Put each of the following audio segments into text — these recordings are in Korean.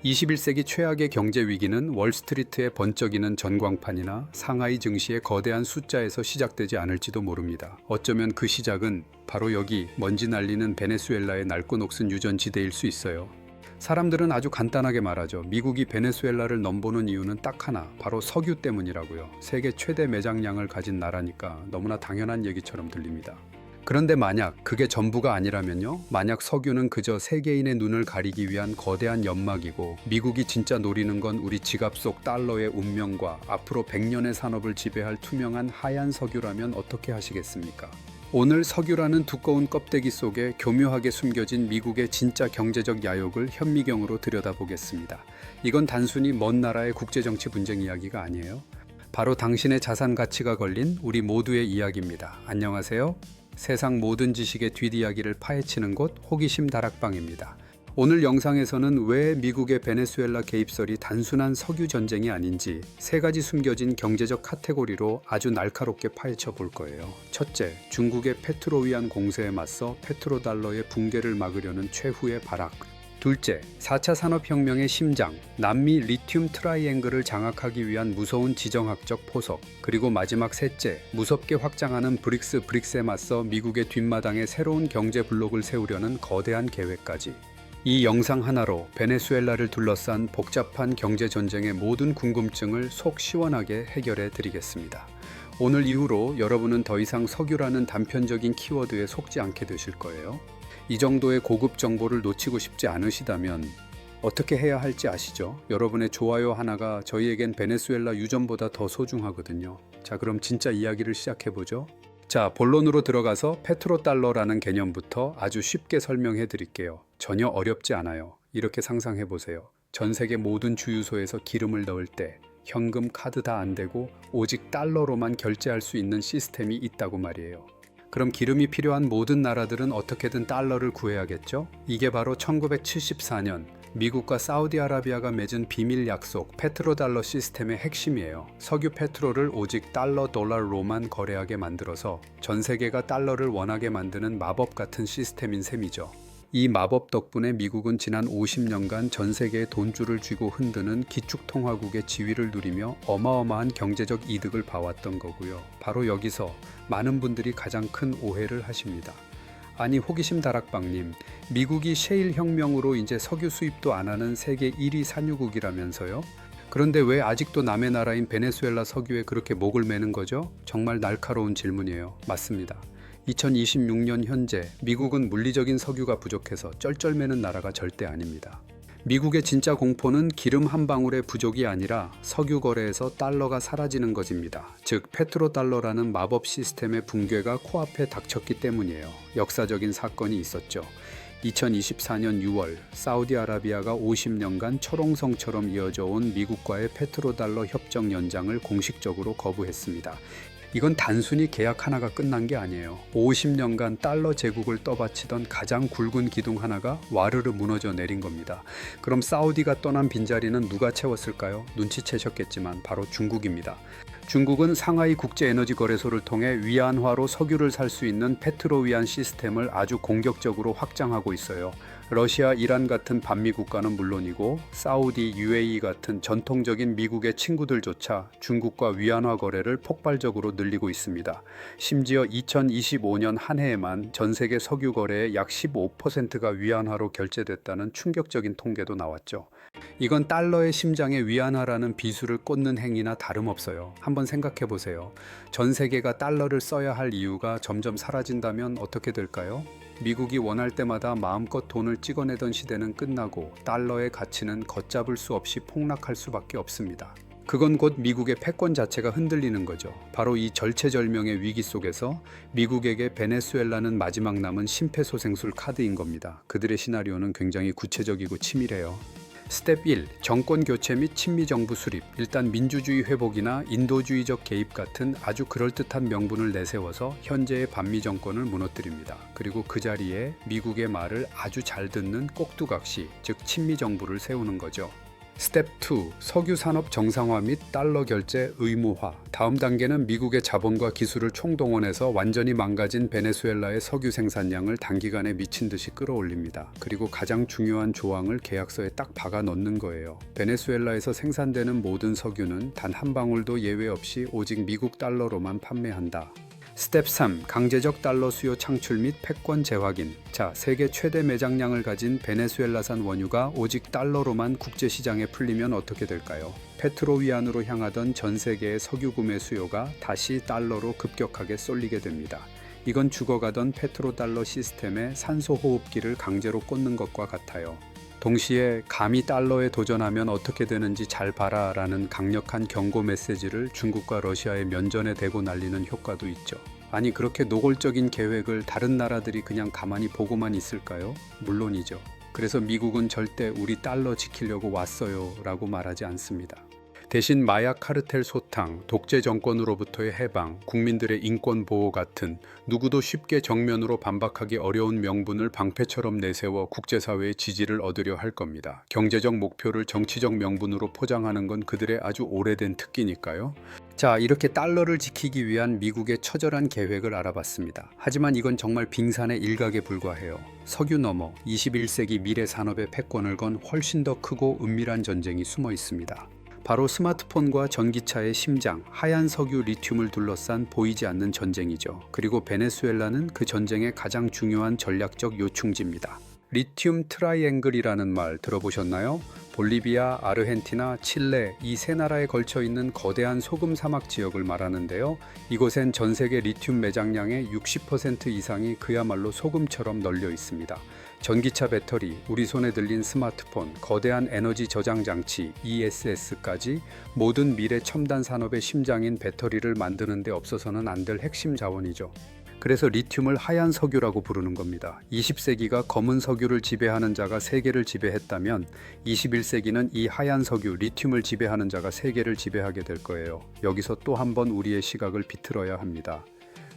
21세기 최악의 경제 위기는 월스트리트의 번쩍이는 전광판이나 상하이 증시의 거대한 숫자에서 시작되지 않을지도 모릅니다. 어쩌면 그 시작은 바로 여기 먼지 날리는 베네수엘라의 낡고 녹슨 유전지대일 수 있어요. 사람들은 아주 간단하게 말하죠. 미국이 베네수엘라를 넘보는 이유는 딱 하나, 바로 석유 때문이라고요. 세계 최대 매장량을 가진 나라니까 너무나 당연한 얘기처럼 들립니다. 그런데 만약 그게 전부가 아니라면요? 만약 석유는 그저 세계인의 눈을 가리기 위한 거대한 연막이고 미국이 진짜 노리는 건 우리 지갑 속 달러의 운명과 앞으로 100년의 산업을 지배할 투명한 하얀 석유라면 어떻게 하시겠습니까? 오늘 석유라는 두꺼운 껍데기 속에 교묘하게 숨겨진 미국의 진짜 경제적 야욕을 현미경으로 들여다보겠습니다. 이건 단순히 먼 나라의 국제정치 분쟁 이야기가 아니에요. 바로 당신의 자산 가치가 걸린 우리 모두의 이야기입니다. 안녕하세요. 세상 모든 지식의 뒷이야기를 파헤치는 곳 호기심 다락방입니다. 오늘 영상에서는 왜 미국의 베네수엘라 개입설이 단순한 석유 전쟁이 아닌지 세 가지 숨겨진 경제적 카테고리로 아주 날카롭게 파헤쳐 볼 거예요. 첫째, 중국의 페트로위안 공세에 맞서 페트로달러의 붕괴를 막으려는 최후의 발악. 둘째, 4차 산업혁명의 심장, 남미 리튬 트라이앵글을 장악하기 위한 무서운 지정학적 포석. 그리고 마지막 셋째, 무섭게 확장하는 브릭스에 맞서 미국의 뒷마당에 새로운 경제 블록을 세우려는 거대한 계획까지. 이 영상 하나로 베네수엘라를 둘러싼 복잡한 경제 전쟁의 모든 궁금증을 속 시원하게 해결해 드리겠습니다. 오늘 이후로 여러분은 더 이상 석유라는 단편적인 키워드에 속지 않게 되실 거예요. 이 정도의 고급 정보를 놓치고 싶지 않으시다면 어떻게 해야 할지 아시죠? 여러분의 좋아요 하나가 저희에겐 베네수엘라 유전보다 더 소중하거든요. 자, 그럼 진짜 이야기를 시작해보죠. 자, 본론으로 들어가서 페트로달러라는 개념부터 아주 쉽게 설명해 드릴게요. 전혀 어렵지 않아요. 이렇게 상상해 보세요. 전 세계 모든 주유소에서 기름을 넣을 때 현금, 카드 다 안 되고 오직 달러로만 결제할 수 있는 시스템이 있다고 말이에요. 그럼 기름이 필요한 모든 나라들은 어떻게든 달러를 구해야겠죠? 이게 바로 1974년 미국과 사우디아라비아가 맺은 비밀 약속 페트로달러 시스템의 핵심이에요. 석유 페트롤을 오직 달러 돌러로만 거래하게 만들어서 전 세계가 달러를 원하게 만드는 마법 같은 시스템인 셈이죠. 이 마법 덕분에 미국은 지난 50년간 전 세계의 돈줄을 쥐고 흔드는 기축통화국의 지위를 누리며 어마어마한 경제적 이득을 봐왔던 거고요. 바로 여기서 많은 분들이 가장 큰 오해를 하십니다. 아니, 호기심 다락방님, 미국이 셰일 혁명으로 이제 석유 수입도 안 하는 세계 1위 산유국이라면서요? 그런데 왜 아직도 남의 나라인 베네수엘라 석유에 그렇게 목을 매는 거죠? 정말 날카로운 질문이에요. 맞습니다. 2026년 현재 미국은 물리적인 석유가 부족해서 쩔쩔매는 나라가 절대 아닙니다. 미국의 진짜 공포는 기름 한 방울의 부족이 아니라 석유 거래에서 달러가 사라지는 것입니다. 즉 페트로달러라는 마법 시스템의 붕괴가 코앞에 닥쳤기 때문이에요. 역사적인 사건이 있었죠. 2024년 6월 사우디아라비아가 50년간 철옹성처럼 이어져 온 미국과의 페트로달러 협정 연장을 공식적으로 거부했습니다. 이건 단순히 계약 하나가 끝난 게 아니에요. 50년간 달러 제국을 떠받치던 가장 굵은 기둥 하나가 와르르 무너져 내린 겁니다. 그럼 사우디가 떠난 빈자리는 누가 채웠을까요? 눈치채셨겠지만 바로 중국입니다. 중국은 상하이 국제에너지거래소를 통해 위안화로 석유를 살 수 있는 페트로위안 시스템을 아주 공격적으로 확장하고 있어요. 러시아, 이란 같은 반미 국가는 물론이고 사우디, UAE 같은 전통적인 미국의 친구들조차 중국과 위안화 거래를 폭발적으로 늘리고 있습니다. 심지어 2025년 한 해에만 전 세계 석유 거래의 약 15%가 위안화로 결제됐다는 충격적인 통계도 나왔죠. 이건 달러의 심장에 위안화라는 비수를 꽂는 행위나 다름없어요. 한번 생각해 보세요. 전 세계가 달러를 써야 할 이유가 점점 사라진다면 어떻게 될까요? 미국이 원할 때마다 마음껏 돈을 찍어내던 시대는 끝나고 달러의 가치는 걷잡을 수 없이 폭락할 수밖에 없습니다. 그건 곧 미국의 패권 자체가 흔들리는 거죠. 바로 이 절체절명의 위기 속에서 미국에게 베네수엘라는 마지막 남은 심폐소생술 카드인 겁니다. 그들의 시나리오는 굉장히 구체적이고 치밀해요. 스텝 1. 정권 교체 및 친미 정부 수립. 일단 민주주의 회복이나 인도주의적 개입 같은 아주 그럴듯한 명분을 내세워서 현재의 반미 정권을 무너뜨립니다. 그리고 그 자리에 미국의 말을 아주 잘 듣는 꼭두각시, 즉 친미 정부를 세우는 거죠. 스텝 2. 석유 산업 정상화 및 달러 결제 의무화. 다음 단계는 미국의 자본과 기술을 총동원해서 완전히 망가진 베네수엘라의 석유 생산량을 단기간에 미친 듯이 끌어올립니다. 그리고 가장 중요한 조항을 계약서에 딱 박아 넣는 거예요. 베네수엘라에서 생산되는 모든 석유는 단 한 방울도 예외 없이 오직 미국 달러로만 판매한다. 스텝 3. 강제적 달러 수요 창출 및 패권 재확인. 자, 세계 최대 매장량을 가진 베네수엘라산 원유가 오직 달러로만 국제시장에 풀리면 어떻게 될까요? 페트로위안으로 향하던 전 세계의 석유 구매 수요가 다시 달러로 급격하게 쏠리게 됩니다. 이건 죽어가던 페트로달러 시스템에 산소 호흡기를 강제로 꽂는 것과 같아요. 동시에 감히 달러에 도전하면 어떻게 되는지 잘 봐라 라는 강력한 경고 메시지를 중국과 러시아의 면전에 대고 날리는 효과도 있죠. 아니, 그렇게 노골적인 계획을 다른 나라들이 그냥 가만히 보고만 있을까요? 물론이죠. 그래서 미국은 절대 우리 달러 지키려고 왔어요 라고 말하지 않습니다. 대신 마약 카르텔 소탕, 독재 정권으로부터의 해방, 국민들의 인권 보호 같은 누구도 쉽게 정면으로 반박하기 어려운 명분을 방패처럼 내세워 국제사회의 지지를 얻으려 할 겁니다. 경제적 목표를 정치적 명분으로 포장하는 건 그들의 아주 오래된 특기니까요. 자, 이렇게 달러를 지키기 위한 미국의 처절한 계획을 알아봤습니다. 하지만 이건 정말 빙산의 일각에 불과해요. 석유 너머 21세기 미래 산업의 패권을 건 훨씬 더 크고 은밀한 전쟁이 숨어 있습니다. 바로 스마트폰과 전기차의 심장, 하얀 석유 리튬을 둘러싼 보이지 않는 전쟁이죠. 그리고 베네수엘라는 그 전쟁의 가장 중요한 전략적 요충지입니다. 리튬 트라이앵글이라는 말 들어보셨나요? 볼리비아, 아르헨티나, 칠레 이 세 나라에 걸쳐 있는 거대한 소금 사막 지역을 말하는데요. 이곳엔 전 세계 리튬 매장량의 60% 이상이 그야말로 소금처럼 널려 있습니다. 전기차 배터리, 우리 손에 들린 스마트폰, 거대한 에너지 저장 장치 ESS까지 모든 미래 첨단 산업의 심장인 배터리를 만드는 데 없어서는 안 될 핵심 자원이죠. 그래서 리튬을 하얀 석유라고 부르는 겁니다. 20세기가 검은 석유를 지배하는 자가 세계를 지배했다면 21세기는 이 하얀 석유, 리튬을 지배하는 자가 세계를 지배하게 될 거예요. 여기서 또 한 번 우리의 시각을 비틀어야 합니다.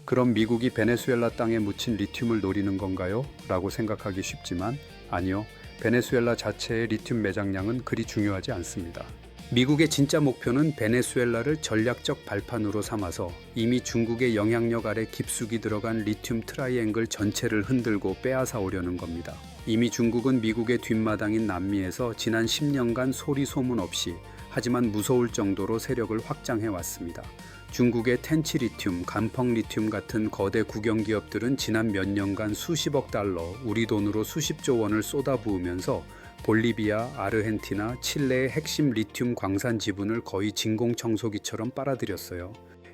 그럼 미국이 베네수엘라 땅에 묻힌 리튬을 노리는 건가요? 라고 생각하기 쉽지만 아니요. 베네수엘라 자체의 리튬 매장량은 그리 중요하지 않습니다. 미국의 진짜 목표는 베네수엘라를 전략적 발판으로 삼아서 이미 중국의 영향력 아래 깊숙이 들어간 리튬 트라이앵글 전체를 흔들고 빼앗아 오려는 겁니다. 이미 중국은 미국의 뒷마당인 남미에서 지난 10년간 소리 소문 없이 하지만 무서울 정도로 세력을 확장해 왔습니다. 중국의 텐치 리튬, 간펑 리튬 같은 거대 국영 기업들은 지난 몇 년간 수십억 달러, 우리 돈으로 수십조 원을 쏟아부으면서 볼리비아, 아르헨티나, 칠레의 핵심 리튬 광산 지분을 거의 진공청소기처럼 빨아들였어요.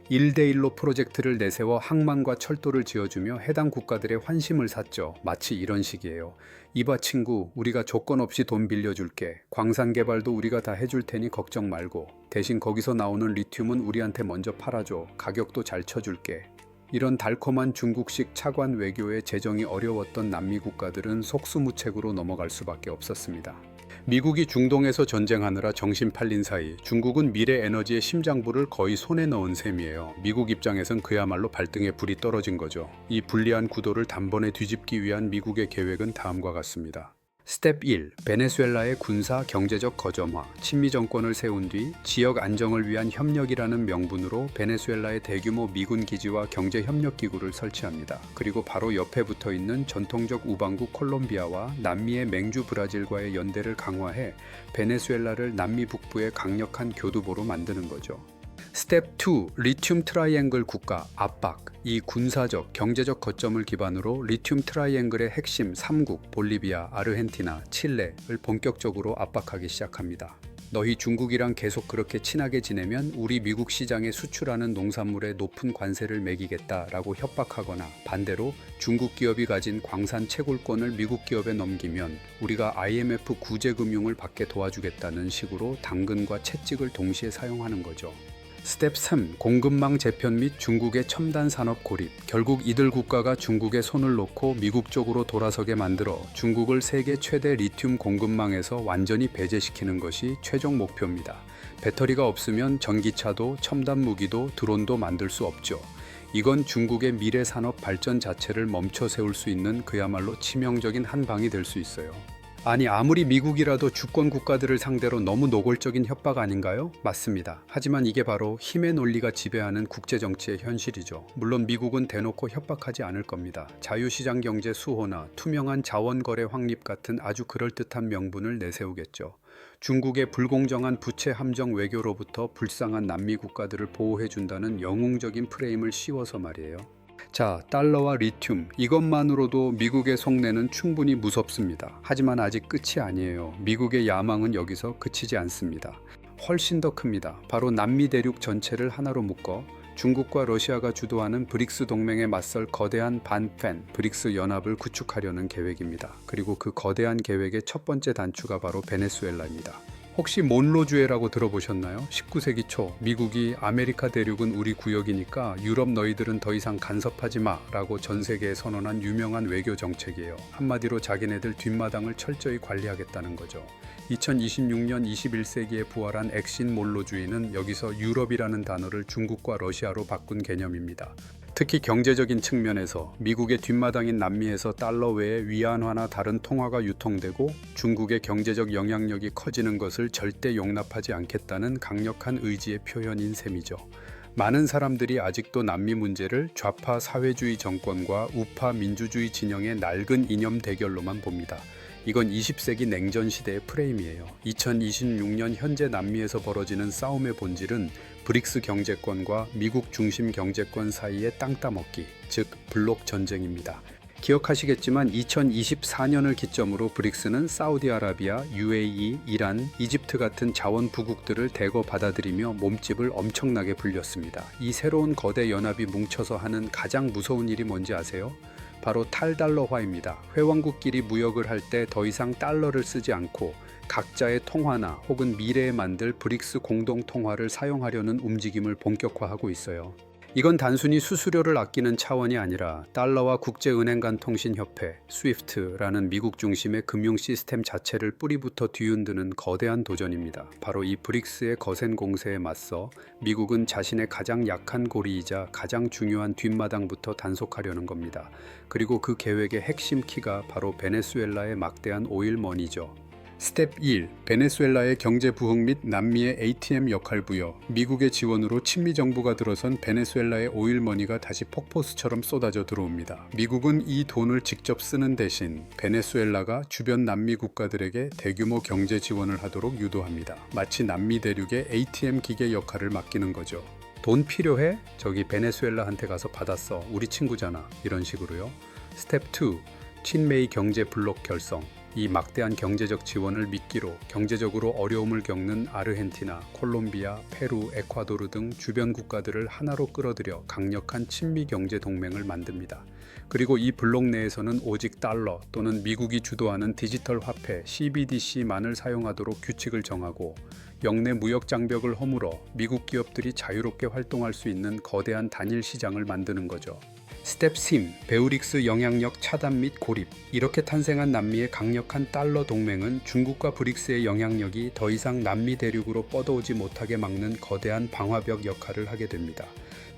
1대1로 프로젝트를 내세워 항만과 철도를 지어주며 해당 국가들의 환심을 샀죠. 마치 이런 식이에요. 이봐 친구, 우리가 조건 없이 돈 빌려줄게. 광산 개발도 우리가 다 해줄 테니 걱정 말고. 대신 거기서 나오는 리튬은 우리한테 먼저 팔아줘. 가격도 잘 쳐줄게. 이런 달콤한 중국식 차관 외교에 재정이 어려웠던 남미 국가들은 속수무책으로 넘어갈 수밖에 없었습니다. 미국이 중동에서 전쟁하느라 정신 팔린 사이 중국은 미래 에너지의 심장부를 거의 손에 넣은 셈이에요. 미국 입장에선 그야말로 발등에 불이 떨어진 거죠. 이 불리한 구도를 단번에 뒤집기 위한 미국의 계획은 다음과 같습니다. 스텝 1. 베네수엘라의 군사 경제적 거점화, 친미 정권을 세운 뒤 지역 안정을 위한 협력이라는 명분으로 베네수엘라의 대규모 미군 기지와 경제 협력 기구를 설치합니다. 그리고 바로 옆에 붙어 있는 전통적 우방국 콜롬비아와 남미의 맹주 브라질과의 연대를 강화해 베네수엘라를 남미 북부의 강력한 교두보로 만드는 거죠. 스텝 2. 리튬 트라이앵글 국가 압박. 이 군사적, 경제적 거점을 기반으로 리튬 트라이앵글의 핵심 3국 볼리비아, 아르헨티나, 칠레를 본격적으로 압박하기 시작합니다. 너희 중국이랑 계속 그렇게 친하게 지내면 우리 미국 시장에 수출하는 농산물에 높은 관세를 매기겠다라고 협박하거나 반대로 중국 기업이 가진 광산 채굴권을 미국 기업에 넘기면 우리가 IMF 구제금융을 받게 도와주겠다는 식으로 당근과 채찍을 동시에 사용하는 거죠. 스텝 3. 공급망 재편 및 중국의 첨단 산업 고립. 결국 이들 국가가 중국에 손을 놓고 미국 쪽으로 돌아서게 만들어 중국을 세계 최대 리튬 공급망에서 완전히 배제시키는 것이 최종 목표입니다. 배터리가 없으면 전기차도 첨단 무기도 드론도 만들 수 없죠. 이건 중국의 미래 산업 발전 자체를 멈춰 세울 수 있는 그야말로 치명적인 한 방이 될 수 있어요. 아니 아무리 미국이라도 주권 국가들을 상대로 너무 노골적인 협박 아닌가요? 맞습니다. 하지만 이게 바로 힘의 논리가 지배하는 국제정치의 현실이죠. 물론 미국은 대놓고 협박하지 않을 겁니다. 자유시장 경제 수호나 투명한 자원거래 확립 같은 아주 그럴듯한 명분을 내세우겠죠. 중국의 불공정한 부채 함정 외교로부터 불쌍한 남미 국가들을 보호해준다는 영웅적인 프레임을 씌워서 말이에요. 자, 달러와 리튬 이것만으로도 미국의 속내는 충분히 무섭습니다. 하지만 아직 끝이 아니에요. 미국의 야망은 여기서 그치지 않습니다. 훨씬 더 큽니다. 바로 남미 대륙 전체를 하나로 묶어 중국과 러시아가 주도하는 브릭스 동맹에 맞설 거대한 반펜 브릭스 연합을 구축하려는 계획입니다. 그리고 그 거대한 계획의 첫 번째 단추가 바로 베네수엘라입니다. 혹시 몬로주에라고 들어보셨나요? 19세기 초 미국이 아메리카 대륙은 우리 구역이니까 유럽 너희들은 더 이상 간섭하지 마 라고 전 세계에 선언한 유명한 외교 정책이에요. 한마디로 자기네들 뒷마당을 철저히 관리하겠다는 거죠. 2026년 21세기에 부활한 액신 몬로주의는 여기서 유럽이라는 단어를 중국과 러시아로 바꾼 개념입니다. 특히 경제적인 측면에서 미국의 뒷마당인 남미에서 달러 외에 위안화나 다른 통화가 유통되고 중국의 경제적 영향력이 커지는 것을 절대 용납하지 않겠다는 강력한 의지의 표현인 셈이죠. 많은 사람들이 아직도 남미 문제를 좌파 사회주의 정권과 우파 민주주의 진영의 낡은 이념 대결로만 봅니다. 이건 20세기 냉전 시대의 프레임이에요. 2026년 현재 남미에서 벌어지는 싸움의 본질은 브릭스 경제권과 미국 중심 경제권 사이의 땅 따먹기, 즉 블록 전쟁입니다. 기억하시겠지만 2024년을 기점으로 브릭스는 사우디아라비아, UAE, 이란, 이집트 같은 자원 부국들을 대거 받아들이며 몸집을 엄청나게 불렸습니다. 이 새로운 거대 연합이 뭉쳐서 하는 가장 무서운 일이 뭔지 아세요? 바로 탈달러화입니다. 회원국끼리 무역을 할 때 더 이상 달러를 쓰지 않고 각자의 통화나 혹은 미래에 만들 브릭스 공동 통화를 사용하려는 움직임을 본격화하고 있어요. 이건 단순히 수수료를 아끼는 차원이 아니라 달러와 국제은행 간 통신협회, 스위프트라는 미국 중심의 금융 시스템 자체를 뿌리부터 뒤흔드는 거대한 도전입니다. 바로 이 브릭스의 거센 공세에 맞서 미국은 자신의 가장 약한 고리이자 가장 중요한 뒷마당부터 단속하려는 겁니다. 그리고 그 계획의 핵심 키가 바로 베네수엘라의 막대한 오일머니죠. 스텝 1. 베네수엘라의 경제 부흥 및 남미의 ATM 역할 부여. 미국의 지원으로 친미 정부가 들어선 베네수엘라의 오일머니가 다시 폭포수처럼 쏟아져 들어옵니다. 미국은 이 돈을 직접 쓰는 대신 베네수엘라가 주변 남미 국가들에게 대규모 경제 지원을 하도록 유도합니다. 마치 남미 대륙의 ATM 기계 역할을 맡기는 거죠. 돈 필요해? 저기 베네수엘라한테 가서 받았어. 우리 친구잖아. 이런 식으로요. 스텝 2. 친메이 경제 블록 결성. 이 막대한 경제적 지원을 미끼로 경제적으로 어려움을 겪는 아르헨티나, 콜롬비아, 페루, 에콰도르 등 주변 국가들을 하나로 끌어들여 강력한 친미 경제 동맹을 만듭니다. 그리고 이 블록 내에서는 오직 달러 또는 미국이 주도하는 디지털 화폐 CBDC만을 사용하도록 규칙을 정하고 영내 무역 장벽을 허물어 미국 기업들이 자유롭게 활동할 수 있는 거대한 단일 시장을 만드는 거죠. 스텝 3. 베우릭스 영향력 차단 및 고립. 이렇게 탄생한 남미의 강력한 달러 동맹은 중국과 브릭스의 영향력이 더 이상 남미 대륙으로 뻗어오지 못하게 막는 거대한 방화벽 역할을 하게 됩니다.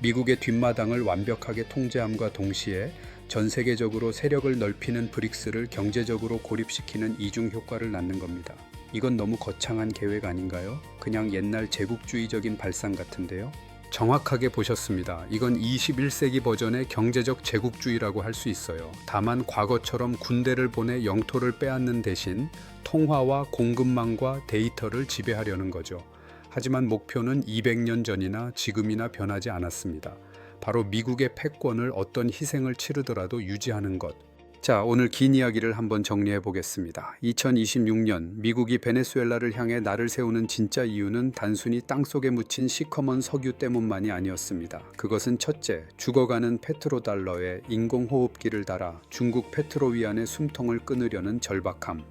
미국의 뒷마당을 완벽하게 통제함과 동시에 전 세계적으로 세력을 넓히는 브릭스를 경제적으로 고립시키는 이중 효과를 낳는 겁니다. 이건 너무 거창한 계획 아닌가요? 그냥 옛날 제국주의적인 발상 같은데요. 정확하게 보셨습니다. 이건 21세기 버전의 경제적 제국주의라고 할 수 있어요. 다만 과거처럼 군대를 보내 영토를 빼앗는 대신 통화와 공급망과 데이터를 지배하려는 거죠. 하지만 목표는 200년 전이나 지금이나 변하지 않았습니다. 바로 미국의 패권을 어떤 희생을 치르더라도 유지하는 것. 자, 오늘 긴 이야기를 한번 정리해 보겠습니다. 2026년 미국이 베네수엘라를 향해 날을 세우는 진짜 이유는 단순히 땅속에 묻힌 시커먼 석유 때문만이 아니었습니다. 그것은 첫째, 죽어가는 페트로달러에 인공호흡기를 달아 중국 페트로위안의 숨통을 끊으려는 절박함.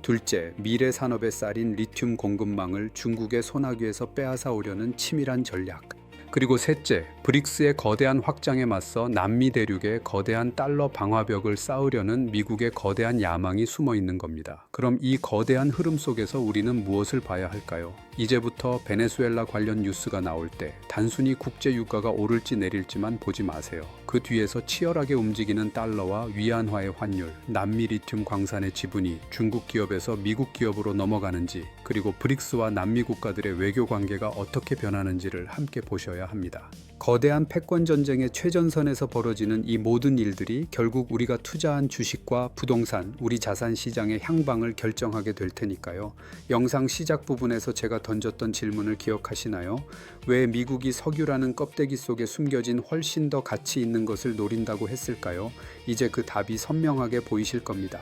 둘째, 미래 산업의 쌀인 리튬 공급망을 중국의 소나기에서 빼앗아 오려는 치밀한 전략. 그리고 셋째, 브릭스의 거대한 확장에 맞서 남미 대륙의 거대한 달러 방화벽을 쌓으려는 미국의 거대한 야망이 숨어 있는 겁니다. 그럼 이 거대한 흐름 속에서 우리는 무엇을 봐야 할까요? 이제부터 베네수엘라 관련 뉴스가 나올 때 단순히 국제 유가가 오를지 내릴지만 보지 마세요. 그 뒤에서 치열하게 움직이는 달러와 위안화의 환율, 남미 리튬 광산의 지분이 중국 기업에서 미국 기업으로 넘어가는지, 그리고 브릭스와 남미 국가들의 외교 관계가 어떻게 변하는지를 함께 보셔야 합니다. 거대한 패권 전쟁의 최전선에서 벌어지는 이 모든 일들이 결국 우리가 투자한 주식과 부동산, 우리 자산 시장의 향방을 결정하게 될 테니까요. 영상 시작 부분에서 제가 던졌던 질문을 기억하시나요? 왜 미국이 석유라는 껍데기 속에 숨겨진 훨씬 더 가치 있는 것을 노린다고 했을까요? 이제 그 답이 선명하게 보이실 겁니다.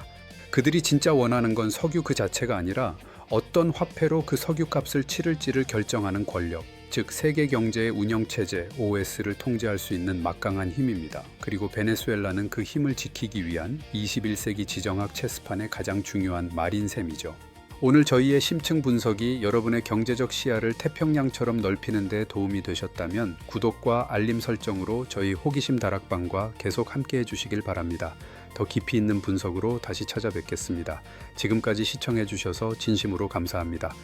그들이 진짜 원하는 건 석유 그 자체가 아니라 어떤 화폐로 그 석유 값을 치를지를 결정하는 권력, 즉 세계 경제의 운영 체제 OS를 통제할 수 있는 막강한 힘입니다. 그리고 베네수엘라는 그 힘을 지키기 위한 21세기 지정학 체스판의 가장 중요한 말인 셈이죠. 오늘 저희의 심층 분석이 여러분의 경제적 시야를 태평양처럼 넓히는 데 도움이 되셨다면 구독과 알림 설정으로 저희 호기심 다락방과 계속 함께 해주시길 바랍니다. 더 깊이 있는 분석으로 다시 찾아뵙겠습니다. 지금까지 시청해 주셔서 진심으로 감사합니다.